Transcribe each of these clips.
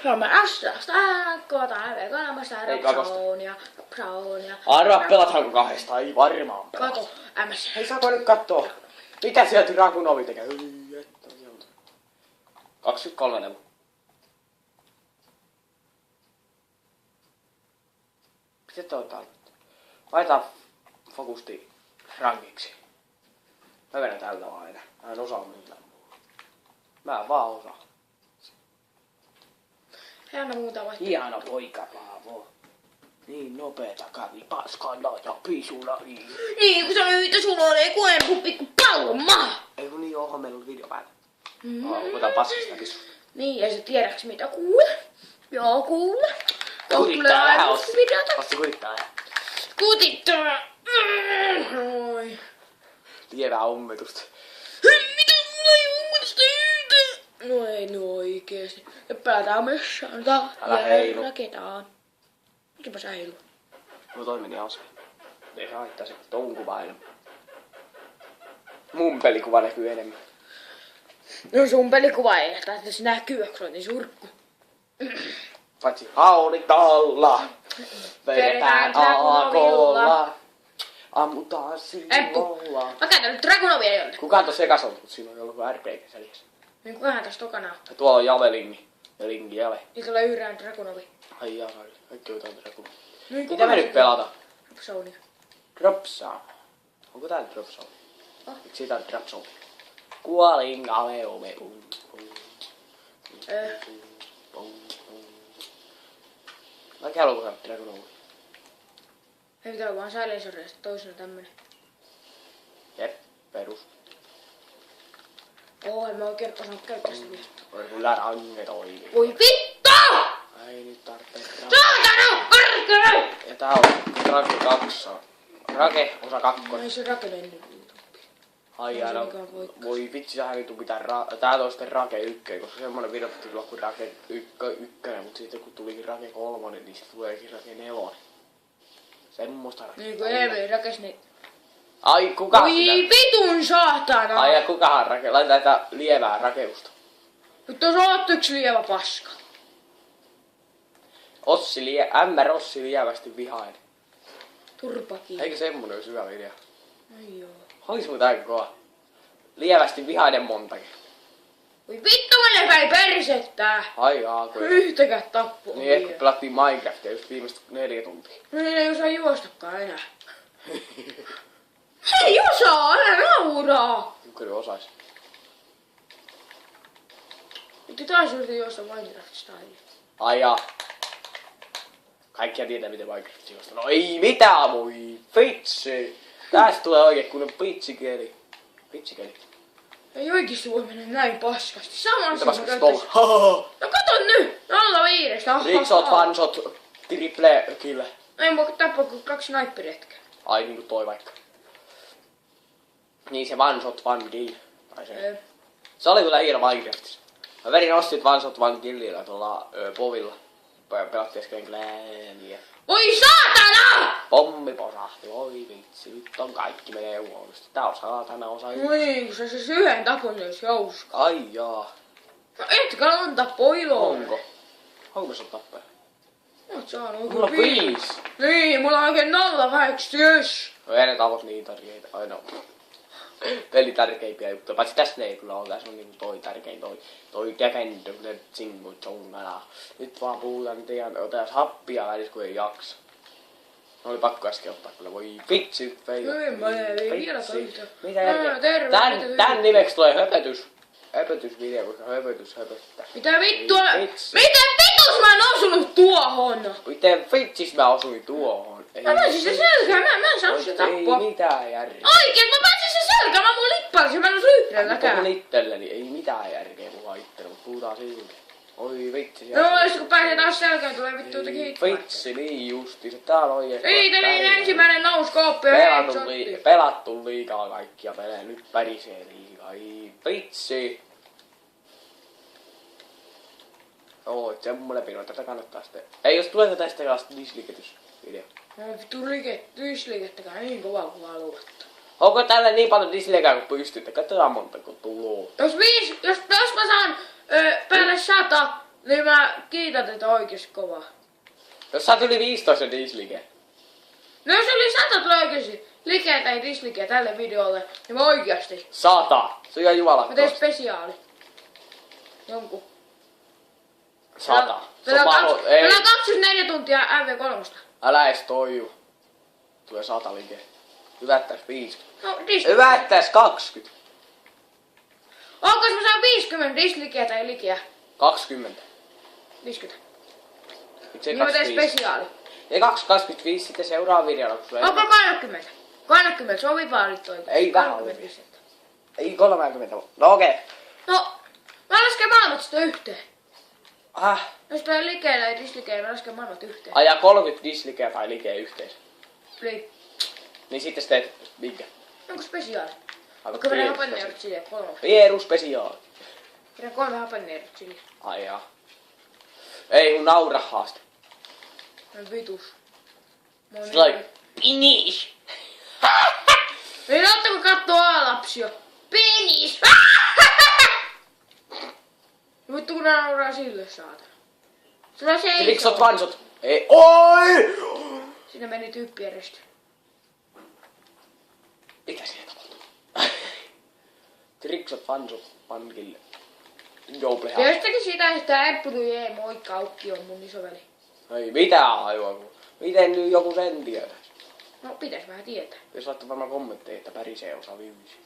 Suomen Astasta, KTV, Kalmasta, Rapsaunia. Arvaa, pelathaanko kahdesta? Ei varmaan pelata. Kato, MS. Hei, saako nyt kattoo? Mitä sieltä Dragunovi tekee? 23 levu. Mitä toi tarkoittaa? Laitetaan fokusti rankiksi. Mä vedän tällä vaan aina. Mä en osaa millään muuta. Mä en vaan osaa. Ei anna muuta vaikka. Hieno poika Paavo. Niin nopeeta kävi paskalla ja pisula Niin kun sä nyt sulla oli kuempu pikku palma. Ei kun niin, onhan meillä ollut video päällä. Otetaan paskasta pisusta. Niin, ei sä tiedäks mitä kuule. Joo kuule. Kutittaa vähän Ossi. Ossi kutittaa vähän. Kutittaa. Noin. Lievää ummetusta. Hei, mitä mulla ei ummetusta yhtä? No ei no oikeesti. Ja pelataan myös Älä heilu. raketaan. Mikäpä sä heilu? No toi meni askel. Ei se haittaa se ton kuva enemmän. Mun pelikuva näkyy enemmän. No sun pelikuva ei ehtaa, että se näkyy, kun se on niin surkku. Paitsi haulit alla. Vedetään aakolla. Ammutaan sillolla. Mä käytän nyt Dragunovia jolle. Kukaan tossa ekas ollut, siinä on ollut RPG seljäs. Niin kukahan tässä tokana on? Ja tuolla on Javelingi. Ja Lingi Jave. Niitä tulee yhdään Dragunovi. Ai jaa, kaikki on jotain Dragun. Niin Mitä me nyt pelata? Rapsaunia. Dropzone. Onko täällä Dropzone? Oh. Miksi siitä on Dropzone? Kuolin aleome. Mä haluan kohdalla Dragunovi. Ei pitää olla vaan säileisoreista toisena tämmönen. Jep, perus. En mä oikein osaa käyttää sitä vielä. Oi kyllä range toimii. Voi vittu! Ai nyt tarvitsee Saatana! Karkele! Ja tää on Rake 2. Rake osa 2. Ei se rakennu. Ai aina. Voi vitsi, sähän vittu pitää tää on sitten Rake 1, koska semmonen video piti tulla kuin Rake 1, mutta sitten kun tulikin Rake 3, niin sitten tuleekin Rake 4. Semmoista Rake. Niin kun Eevi rakes niin. Ai kuka Voi sitä? vitun saatana! Ai ja kukahan laitetaan tätä lievää rakeusta. Nyt on saattu yksi lievä paska. Rossi lievästi vihainen. Turpakin. Eikö semmonen olisi hyvä video? Ai joo. Olis muuta aika kova. Lievästi vihainen montakin. Voi vittu menee päin persettää! Ai jaa, Yhtäkään tappua. niin ehkä pelattiin Minecraftia just viimeiset 4 tuntia. No niin ei osaa juostakaan enää. Hei osaa, älä nauraa! Kyllä osais. Nyt taas yritin juosta Minecraftista aiemmin. Ai jaa. Kaikkia tietää miten Minecraft juosta. No ei mitään voi. Vitsi. Tästä tulee oikein kunnon pitsikeli. Pitsikeli. Ei oikeesti voi mennä näin paskasti. Samassa Mitä paskasti tuolla? No kato nyt! 0-5. Rickshot, one-shot, triple kill. Ei mua tappaa kuin 2 sniperiätkää. Ai niinku toi vaikka. Niin se one shot, one kill. Ai se. Se oli kyllä hieno Minecraftissa. Mä vedin ostit one shot, one killillä tuolla povilla. Pelattiin äsken Glääniä. Voi saatana! Pommi posahti, oi vitsi, nyt on kaikki menee huonosti. Tää on saatana osa Noin, kun se yhden tapon se olisi hauska. Ai jaa. No etkä antaa poiloa. Onko? Onko se tappaja? Oot saanut Mulla on 5. Niin, mulla on oikein 0-8. No ei ne tavot niin tärkeitä, aina peli tärkeimpiä juttuja. Paitsi tässä ne ei kyllä ole, tässä on niinku toi tärkein, toi Defender, ne Zingo Jongala. Nyt vaan puhutaan teidän, otas happia välissä kun ei jaksa. No oli pakko äsken ottaa kyllä, voi vitsi Veijo. Ei mä ei vielä toista. Mitä järkeä? Tän nimeksi tulee höpötys. Höpötysvideo, koska höpötys höpöttää. Mitä vittua? Vitsi. Miten vitus mä en osunut tuohon? Miten vitsis mä osuin tuohon? Ei, Mä pääsin sen selkään, mä en saanut sitä tappua. Ei mitään järkeä. Oikein, mä pääsin sen selkään, mä mun lippalisin, mä en osu yhdelläkään. Puhun itselleni, ei mitään järkeä puhua itselle, mutta puhutaan silti. Oi vitsi. No, jos kun pääsee taas selkään, tulee vittu jotakin hitmaa. Vitsi, niin justiinsa. Täällä on oikeesti. Siitä niin ensimmäinen nouskooppi ja Pelattu liikaa kaikkia pelejä. Nyt pärisee liikaa. Ei vitsi. Oo, semmonen pino. Tätä kannattaa sitten. Ei, jos tulee tästä kanssa disliketysvideo. No vittu dyslikettäkään niin kovaa kuin haluat. Onko tällä niin paljon dislikää kuin pystytte? Katsotaan montako tuloo. Jos mä saan päälle 100 Niin mä kiitän teitä oikeesti kovaa. Jos saat yli 15 dislike. No jos oli 100 tulee oikeesti likeä tai dislikeä tälle videolle, niin mä oikeasti. 100. Se on ihan Mä jumalattomasti. tein spesiaali. Jonkun. 100. Se on Meillä on 24 tuntia MV3. Älä edes toivu. Tulee 100 like. Hyvättäis 50. No dislike. Hyvättäis 20. Onko jos mä saan 50 dislikeä tai likeä? 20. 50. Miksei Niin mä teen 25? spesiaali. Ei 25 sitten seuraava videolla, kun sulla ei... Onko 30? 30, sovi vaan nyt oikein. Ei vähän 30 ovi. pistettä. Ei 30. No okei. No, mä lasken maailmat sitä yhteen. Ah. Jos tulee likeä tai dislikeä, mä lasken maailmat yhteen. Ajaa 30 dislikeä tai likeä yhteensä. Play. Niin sitten sä teet minkä? Onko spesiaali? Aivan Onko vedä Pieru hapanneerot silleen 3? Pieru spesiaali. Vedä 3 hapanneerot silleen. Ai jaa. Ei mun naura haaste. No vitus. It's like, finish. Ei ootteko kattoo A-lapsia? Penis! Vittu kun nauraa sille saatana. Sulla se ei Triksot vansot. Ei. Oi! Siinä meni tyyppijärjestö. Mitä siinä tapahtuu? Triksot vansot pankille. Joupleha. Tiedättekö sitä, että Emppudu Jee moikka Aukki on mun isoveli? Ei mitään aivan. Miten nyt joku sen tietää? No pitäis vähän tietää. Jos laittaa varmaan kommentteja, että pärisee osaa viivyisiä.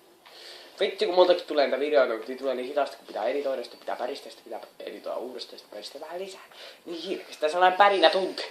Vitsi kun multakin tulee niitä videoita, kun niitä tulee niin hitaasti, kun pitää editoida, sitten pitää päristää, sitten pitää editoida uudestaan, sitten päristää vähän lisää. Niin hirveästi sellainen pärinä tunti.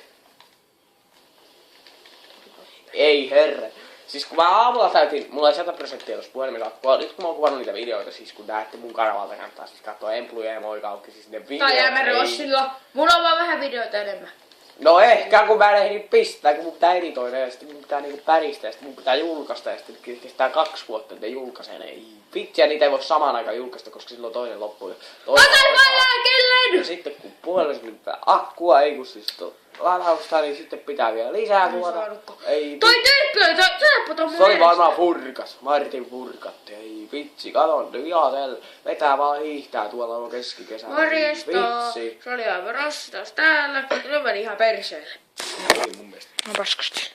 Ei herre. Siis kun mä aamulla täytin, mulla oli 100% tuossa puhelimella, nyt kun mä oon kuvannut niitä videoita, siis kun näette mun kanavalta kannattaa siis katsoa Empluja ja Moi Kaukki, siis ne videot Tai Jäämeren Rossilla. Mulla on vaan vähän videoita enemmän. No ehkä kun mä en ehdi pistää, kun mun pitää editoida ja sitten mun pitää niinku päristää ja sitten mun pitää julkaista ja sitten kestää 2 vuotta, että julkaisee ne. Vitsi ja niitä ei voi samaan aikaan julkaista, koska silloin toinen loppuu. Otan vaan lääkelleen! Ja sitten kun puhelimessa pitää akkua, ei kun siis ladausta, niin sitten pitää vielä lisää tuoda. Ei Toi tyyppi oli, sääppä ton mun se oli edessä. varmaan Furkas, Martin Furkatti. Ei vitsi, katon nyt ihan vetää vaan hiihtää tuolla on keskikesällä. Morjesta! Vitsi. Se oli aivan Rossi taas täällä. Se meni ihan perseelle. Ei mun mielestä. No paskasti.